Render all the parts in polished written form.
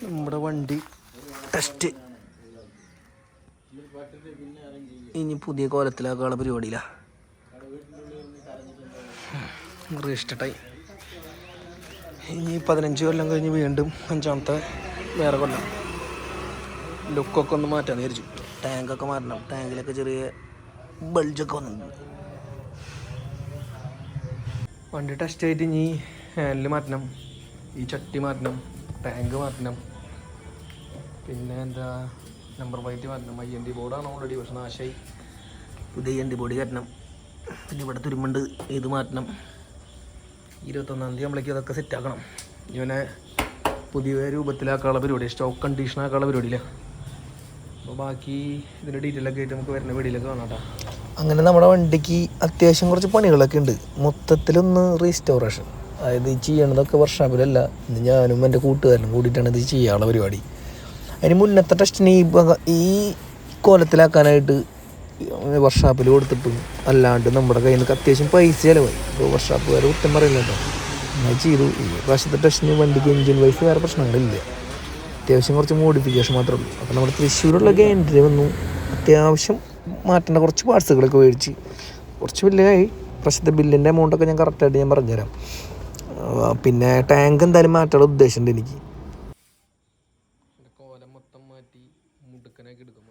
നമ്മുടെ വണ്ടി ടെസ്റ്റ് ഇനി പുതിയ കോലത്തിലാക്കാനുള്ള പരിപാടിയിലാണ്. റീസ്റ്റാർട്ടായി. ഇനി 15 കൊല്ലം കഴിഞ്ഞ് വീണ്ടും 5ാമത്തെ വേറെ കൊല്ലം. ലുക്കൊക്കെ ഒന്ന് മാറ്റാൻ വിചാരിച്ചു. ടാങ്കൊക്കെ മാറ്റണം. ടാങ്കിലൊക്കെ ചെറിയ ബൾജൊക്കെ വന്നിട്ടുണ്ട്. വണ്ടി ടെസ്റ്റ് ആയിട്ട് ഇനി ഹാൻഡിൽ മാറ്റണം, ഈ ചട്ടി മാറ്റണം, ടാങ്ക് മാറ്റണം, പിന്നെ എന്താ നമ്പർ പ്ലേറ്റ് മാറ്റണം. IND ബോർഡാണ് ഓൾറെഡി, പക്ഷെ നാശമായി. പുതിയ IND ബോർഡ് കയറ്റണം. പിന്നെ ഇവിടെ തുരുമ്പുണ്ട്, ഇത് മാറ്റണം. 21-ാം തീയതി നമ്മളേക്ക് അതൊക്കെ സെറ്റാക്കണം. ഇവനെ പുതിയ രൂപത്തിലാക്കാനുള്ള പരിപാടി, സ്റ്റോക്ക് കണ്ടീഷനാക്കാനുള്ള പരിപാടിയില്ല. അപ്പോൾ ബാക്കി ഇതിൻ്റെ ഡീറ്റെയിലൊക്കെ ആയിട്ട് നമുക്ക് വരുന്ന വീഡിയോയിലൊക്കെ കാണാം കേട്ടോ. അങ്ങനെ നമ്മുടെ വണ്ടിക്ക് അത്യാവശ്യം കുറച്ച് പണികളൊക്കെ ഉണ്ട്. മൊത്തത്തിലൊന്ന് റീസ്റ്റോറേഷൻ, അതായത് ഈ ചെയ്യണതൊക്കെ വർക്ക്ഷോപ്പിലല്ല, ഇന്ന് ഞാനും എൻ്റെ കൂട്ടുകാരനും കൂടിയിട്ടാണ് ഇത് ചെയ്യാനുള്ള പരിപാടി. അതിന് മുന്നത്തെ ടെസ്റ്റിന് ഈ കോലത്തിലാക്കാനായിട്ട് വർക്ക്ഷോപ്പിൽ കൊടുത്തിട്ടും അല്ലാണ്ട് നമ്മുടെ കയ്യിൽ നിന്ന് അത്യാവശ്യം പൈസ ചിലവായി. ഇപ്പോൾ വർക്ക്ഷോപ്പുകാർ കുറ്റം പറയുന്നുണ്ടോ, അങ്ങനെ ചെയ്തു. ഈ പ്രാവശ്യത്തെ ടെസ്റ്റിന് വണ്ടിക്ക് എൻജിൻ വൈസ് വേറെ പ്രശ്നങ്ങളില്ല, അത്യാവശ്യം കുറച്ച് മോഡിഫിക്കേഷൻ മാത്രമേ ഉള്ളൂ. അപ്പോൾ നമ്മുടെ തൃശ്ശൂരുള്ള ഗ്യാരണ്ടി വന്നു, അത്യാവശ്യം മാറ്റേണ്ട കുറച്ച് പാർട്സുകളൊക്കെ മേടിച്ച് കുറച്ച് വലിയതായി. പ്രശ്നത്തെ ബില്ലിൻ്റെ എമൗണ്ടൊക്കെ ഞാൻ കറക്റ്റായിട്ട് ഞാൻ പറഞ്ഞുതരാം. പിന്നെ ടാങ്ക് എന്തായാലും മാറ്റാനുള്ള ഉദ്ദേശമുണ്ട് എനിക്ക്. കോലം മൊത്തം മാറ്റി മുടുക്കനാക്കി എടുക്കും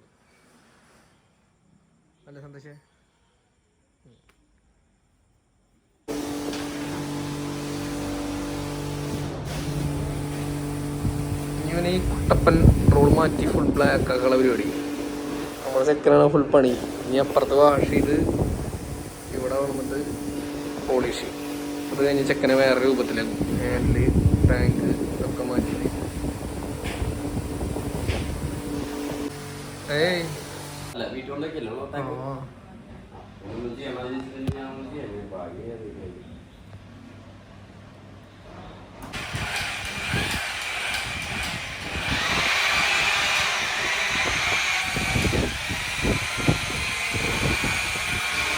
അല്ല സന്തോഷേ. ഇങ്ങനെ ഈ കുട്ടപ്പൻ റോൾ മാറ്റി ഫുൾ ബ്ലാക്ക് ആക്കാനുള്ള പരിപാടി. നമ്മുടെ സെക്കൻഡാണ് ഫുൾ പണി. ഇനി അപ്പുറത്ത് വാഷ് ചെയ്ത് ഇവിടെ വന്നിട്ട് പോളിഷ്. അത് കഴിഞ്ഞ് ചെക്കനെ വേറെ രൂപത്തിലാക്കും. ഹാൻഡില്, ടാങ്ക് ഒക്കെ മാറ്റി.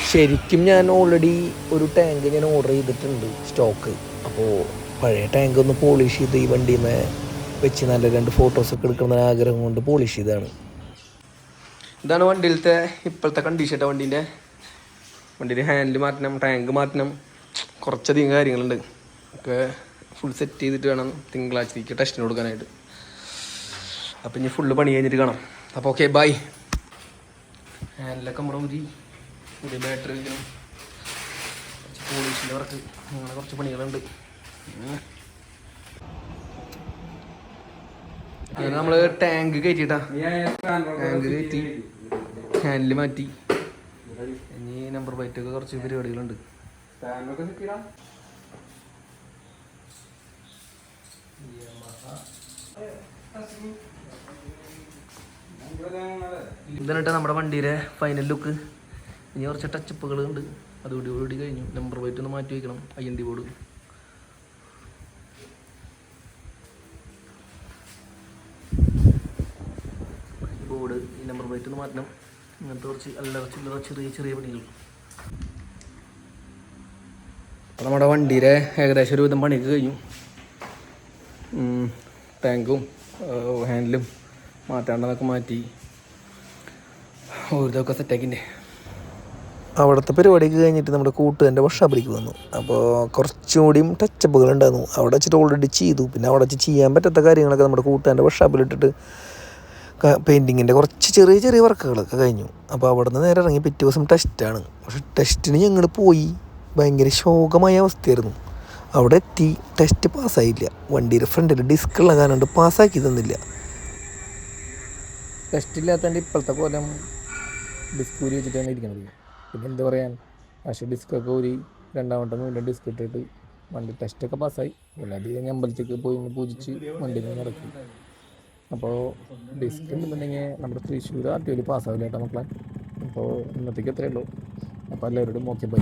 ശരിക്കും ഞാൻ ഓൾറെഡി ഒരു ടാങ്ക് ഞാൻ ഓർഡർ ചെയ്തിട്ടുണ്ട് സ്റ്റോക്ക്. അപ്പോൾ പഴയ ടാങ്ക് ഒന്ന് പോളിഷ് ചെയ്ത് ഈ വണ്ടിയുമേ വെച്ച് നല്ല 2 ഫോട്ടോസൊക്കെ എടുക്കുന്ന ആഗ്രഹം കൊണ്ട് പോളിഷ് ചെയ്തതാണ്. ഇതാണ് വണ്ടിയിലത്തെ ഇപ്പോഴത്തെ കണ്ടീഷൻ. വണ്ടീൻ്റെ ഹാൻഡിൽ മാറ്റണം, ടാങ്ക് മാറ്റണം, കുറച്ചധികം കാര്യങ്ങളുണ്ട്. ഒക്കെ ഫുൾ സെറ്റ് ചെയ്തിട്ട് വേണം തിങ്കളാഴ്ചത്തേക്ക് ടെസ്റ്റിന് കൊടുക്കാനായിട്ട്. അപ്പം ഇനി ഫുള്ള് പണി കഴിഞ്ഞിട്ട് കാണാം. അപ്പോൾ ഓക്കെ, ബൈ. ഹാൻഡിലൊക്കെ നമ്മുടെ പുതിയ ബാറ്ററി വയ്ക്കണം, കുറച്ച് പോളിഷിൻ്റെ വർക്ക്, അങ്ങനെ കുറച്ച് പണികളുണ്ട്. അങ്ങനെ നമ്മൾ ടാങ്ക് കയറ്റിട്ടാ, ടാങ്ക് കയറ്റി ഹാൻഡിൽ മാറ്റി. ഇനി നമ്പർ പ്ലേറ്റൊക്കെ കുറച്ച് പരിപാടികളുണ്ട്. ഇതാണ് നമ്മുടെ വണ്ടിയുടെ ഫൈനൽ ലുക്ക്. ഇനി കുറച്ച് ടച്ചപ്പുകളുണ്ട്, അതുകൂടി കഴിഞ്ഞു. നമ്പർ പ്ലേറ്റ് ഒന്ന് മാറ്റി വയ്ക്കണം, IND ബോർഡ്. ഈ നമ്പർ പ്ലേറ്റ് ഒന്ന് മാറ്റണം. ഇങ്ങനത്തെ കുറച്ച് അല്ലറ ചെറിയ പണികൾ. അപ്പോൾ നമ്മുടെ വണ്ടിയുടെ ഏകദേശം ഒരു വിധം പണിയൊക്കെ കഴിഞ്ഞു. ടാങ്കും ഹാൻഡിലും മാറ്റാണ്ടതൊക്കെ മാറ്റി ഓരോതൊക്കെ സെറ്റാക്കിൻ്റെ. അവിടുത്തെ പരിപാടിക്ക് കഴിഞ്ഞിട്ട് നമ്മുടെ കൂട്ടുകാരൻ്റെ വർക്ക്ഷോപ്പിലേക്ക് വന്നു. അപ്പോൾ കുറച്ചുകൂടിയും ടച്ചപ്പുകൾ ഉണ്ടായിരുന്നു. അവിടെ വെച്ചിട്ട് ഓൾറെഡി ചെയ്തു. പിന്നെ അവിടെ വെച്ച് ചെയ്യാൻ പറ്റാത്ത കാര്യങ്ങളൊക്കെ നമ്മുടെ കൂട്ടുകാരൻ്റെ വർക്ക്ഷോപ്പിലിട്ടിട്ട് പെയിൻറ്റിങ്ങിൻ്റെ കുറച്ച് ചെറിയ വർക്കുകളൊക്കെ കഴിഞ്ഞു. അപ്പോൾ അവിടെ നിന്ന് നേരെ ഇറങ്ങി പിറ്റേ ദിവസം ടെസ്റ്റാണ്. പക്ഷെ ടെസ്റ്റിന് ഞങ്ങൾ പോയി, ഭയങ്കര ശോകമായ അവസ്ഥയായിരുന്നു. അവിടെ എത്തി, ടെസ്റ്റ് പാസ്സായില്ല. വണ്ടിയുടെ ഫ്രണ്ടിൽ ഡിസ്കുള്ള കാരണം പാസ്സാക്കി തന്നില്ല. ടെസ്റ്റില്ലാത്തതിൻ്റെ ഇപ്പോഴത്തെ കോലം ഡിസ്ക് ഊരി വെച്ചിട്ടാണ് ഇരിക്കുന്നത്. പിന്നെ എന്താ പറയാൻ, പക്ഷേ ഡിസ്കൊക്കെ ഊരി 2ാമത്തെ വീണ്ടും ഡിസ്ക് ഇട്ടിട്ട് വണ്ടി ടെസ്റ്റൊക്കെ പാസ്സായി. അല്ലാതെ ഞാൻ അമ്പലത്തേക്ക് പോയി പൂജിച്ച് വണ്ടി ഇറക്കി. അപ്പോൾ ഡിസ്ക് ഉണ്ടെന്നുണ്ടെങ്കിൽ നമ്മുടെ തൃശ്ശൂർ RTOയിൽ പാസ്സാവില്ല കേട്ടോ മക്കളെ. അപ്പോൾ ഇന്നത്തേക്ക് എത്രയേ ഉള്ളൂ. അപ്പോൾ എല്ലാവരോടും ഓക്കെ ബൈ.